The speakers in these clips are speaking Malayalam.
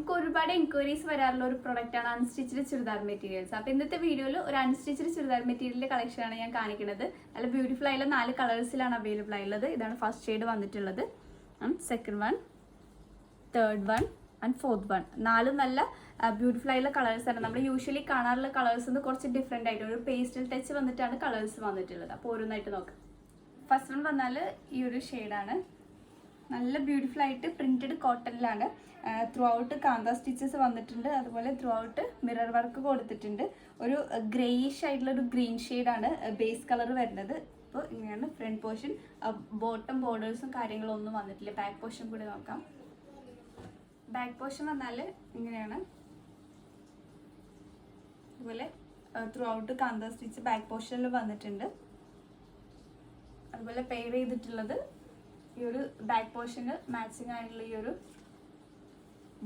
നമുക്ക് ഒരുപാട് എൻക്വയറീസ് വരാറുള്ള ഒരു പ്രൊഡക്റ്റാണ് അൺസ്റ്റിച്ച്ഡ് ചുരിദാർ മെറ്റീരിയൽസ്. അപ്പോൾ ഇന്നത്തെ വീഡിയോയിൽ ഒരു അൺസ്റ്റിച്ച്ഡ് ചുരിദാർ മെറ്റീരിയലിന്റെ കളക്ഷനാണ് ഞാൻ കാണിക്കുന്നത്. നല്ല ബ്യൂട്ടിഫുൾ ആയിട്ടുള്ള 4 കളേഴ്സിലാണ് അവൈലബിൾ ആയിട്ടുള്ളത്. ഇതാണ് ഫസ്റ്റ് ഷെയ്ഡ് വന്നിട്ടുള്ളത്, second one, third one and fourth one. 4 നല്ല ബ്യൂട്ടിഫുൾ ആയിട്ടുള്ള കളേഴ്സാണ്. നമ്മൾ യൂഷ്വലി കാണാറുള്ള കളേഴ്സ് കുറച്ച് ഡിഫറെൻ്റ് ആയിട്ട് ഒരു പേസ്റ്റൽ ടച്ച് വന്നിട്ടാണ് കളേഴ്സ് വന്നിട്ടുള്ളത്. അപ്പോൾ ഓരോന്നായിട്ട് നോക്കാം. ഫസ്റ്റ് വൺ വന്നാൽ ഈ ഒരു ഷെയ്ഡാണ്. നല്ല ബ്യൂട്ടിഫുൾ ആയിട്ട് പ്രിന്റഡ് കോട്ടണിലാണ്. ത്രൂ ഔട്ട് കാന്ത സ്റ്റിച്ചസ് വന്നിട്ടുണ്ട്. അതുപോലെ ത്രൂ ഔട്ട് മിറർ വർക്ക് കൊടുത്തിട്ടുണ്ട്. ഒരു ഗ്രേയിഷ് ആയിട്ടുള്ള ഒരു ഗ്രീൻ ഷെയ്ഡാണ് ബേസ് കളർ വരുന്നത്. ഇപ്പോൾ ഇങ്ങനെയാണ് ഫ്രണ്ട് പോർഷൻ. ബോട്ടം ബോർഡേഴ്സും കാര്യങ്ങളും ഒന്നും വന്നിട്ടില്ല. ബാക്ക് പോർഷൻ കൂടി നോക്കാം. ബാക്ക് പോർഷൻ വന്നാൽ ഇങ്ങനെയാണ്. അതുപോലെ ത്രൂ ഔട്ട് കാന്ത സ്റ്റിച്ച് ബാക്ക് പോർഷനിൽ വന്നിട്ടുണ്ട്. അതുപോലെ പെയർ ചെയ്തിട്ടുള്ളത് ഈ ഒരു ബാക്ക് പോർഷന് മാച്ചിങ് ആയിട്ടുള്ള ഈ ഒരു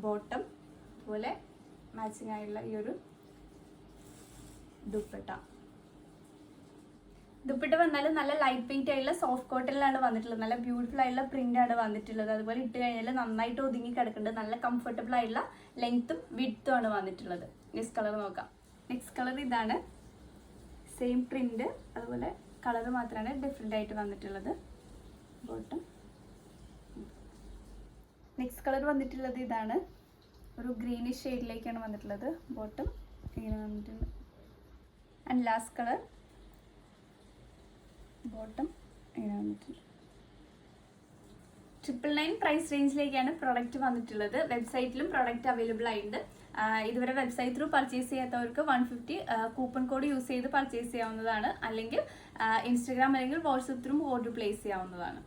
ബോട്ടം, അതുപോലെ മാച്ചിങ് ആയിട്ടുള്ള ഈ ഒരു ദുപ്പട്ട. ദുപ്പട്ട വന്നാൽ നല്ല ലൈറ്റ് വെയിറ്റ് ആയിട്ടുള്ള സോഫ്റ്റ് കോട്ടണിലാണ് വന്നിട്ടുള്ളത്. നല്ല ബ്യൂട്ടിഫുൾ ആയിട്ടുള്ള പ്രിന്റ് ആണ് വന്നിട്ടുള്ളത്. അതുപോലെ ഇട്ട് കഴിഞ്ഞാൽ നന്നായിട്ട് ഒതുങ്ങി കിടക്കുന്നുണ്ട്. നല്ല കംഫർട്ടബിൾ ആയിട്ടുള്ള ലെങ്ത്തും വിഡ്ത്തും ആണ് വന്നിട്ടുള്ളത്. നെക്സ്റ്റ് കളർ നോക്കാം. നെക്സ്റ്റ് കളർ ഇതാണ്. സെയിം പ്രിന്റ്, അതുപോലെ കളർ മാത്രമാണ് ഡിഫറെൻ്റ് ആയിട്ട് വന്നിട്ടുള്ളത്. ബോട്ടം. നെക്സ്റ്റ് കളർ വന്നിട്ടുള്ളത് ഇതാണ്. ഒരു ഗ്രീനിഷ് ഷെയ്ഡിലേക്കാണ് വന്നിട്ടുള്ളത്. ബോട്ടം ഇങ്ങനെ വന്നിട്ടുണ്ട്. ആൻഡ് ലാസ്റ്റ് കളർ ബോട്ടം ഇങ്ങനെ വന്നിട്ടുണ്ട്. 999 പ്രൈസ് റേഞ്ചിലേക്കാണ് പ്രൊഡക്റ്റ് വന്നിട്ടുള്ളത്. വെബ്സൈറ്റിലും പ്രൊഡക്റ്റ് അവൈലബിൾ ആയിട്ടുണ്ട്. ഇതുവരെ വെബ്സൈറ്റ് ത്രൂ പർച്ചേസ് ചെയ്യാത്തവർക്ക് 150 കൂപ്പൺ കോഡ് യൂസ് ചെയ്ത് പർച്ചേസ് ചെയ്യാവുന്നതാണ്. അല്ലെങ്കിൽ ഇൻസ്റ്റഗ്രാം അല്ലെങ്കിൽ വാട്സപ്പ് ത്രൂ ഓർഡർ പ്ലേസ് ചെയ്യാവുന്നതാണ്.